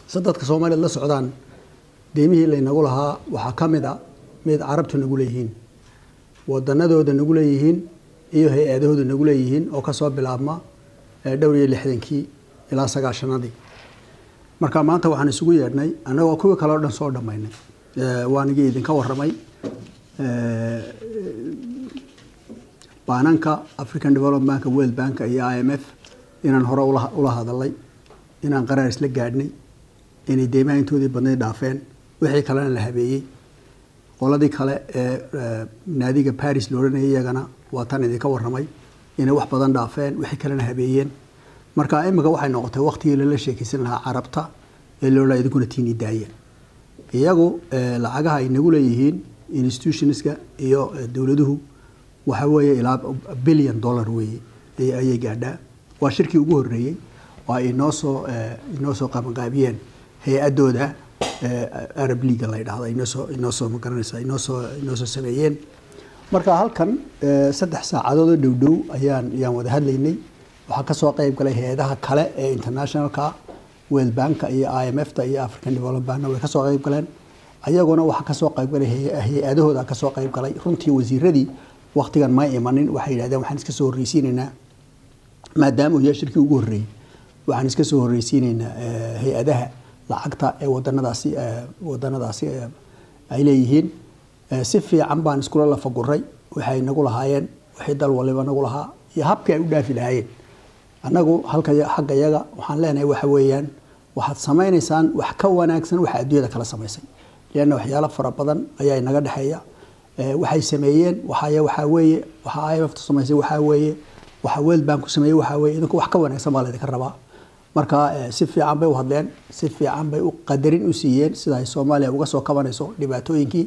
صدق كسومالي الله سعودان ديمه اللي نقولها وحكمدا ميد عربت نقوليهين ودنا ده نقوليهين إيه هي ده نقوليهين أو كسب بالعامة دوري اللي حدنكي إلى سجع شنادي marka maanta waxaan isugu yeernay anaga kuwa kala dhan soo dhameynay waan idin ka warramay baananka African Development Bank World Bank iyo IMF inaan hore ula hadalay inaan qaraar isla gaadhnay inay deemaha intoodii badnay dhaafeen wixii kalena la habeeyay qoladii kale naadiga Paris looranayay iyagana waa tan idin ka warramay inay wax badan dhaafeen wixii kalena habeeyeen marka imika waxay noqotay waqtigii la sheekaysan lahaa carabta ee loo leeyahay kuna tiini daayeen iyagu lacagaha ay nagu leeyihiin institutionska iyo dawladuhu waxa weeye ilaa $1 billion weeye ayay gaadhaa waa shirkii ugu horeeyay waa inoo soo qabanqaabiyeen hay'adooda Arab League la yiraahdo inoo soo magaranaysa inoo soo sameeyeen marka halkan 3 saacadood dhowdhow ayaan wada hadlaynay waxa ka soo qayb galay hay'adaha kale ee internationalka World Bank iyo IMF ta iyo African Development Bank way ka soo qayb galeen ayaguna waxa ka soo qayb galay hay'adahooda ka soo qayb galay runtii wasiiradii waqtigan ma imanin waxay yiraahdeen waxaan iska soo horeysiinaynaa maadaama uu yahay shirkii ugu horeeyay waxaan iska soo horeysiinaynaa hay'adaha lacagta ee wadanadaasi ay leeyihiin si fiican baan isku la faguray waxay nagu lahaayeen wixii dal waliba nagu lahaa iyo habkii ay u dhaafi lahaayeen anagu xagga yaga waxaan leenahay waxa weeyaan waxaad sameeynaysan wax ka wanaagsan waxa adduunyada kala sameysay leena waxyaalo fara badan ayaa inaga dhaxeeya waxay sameeyeen waxa weeye waxa IMF sameysay waxa weeye waxa World Bank ku sameeyay waxa weeye idinku wax ka wanaagsan baa la idinka rabaa marka si fiican bay u hadleen si fiican bay u qadarin u siiyeen sida ay Soomaaliya uga soo kabanayso dhibaatooyinkii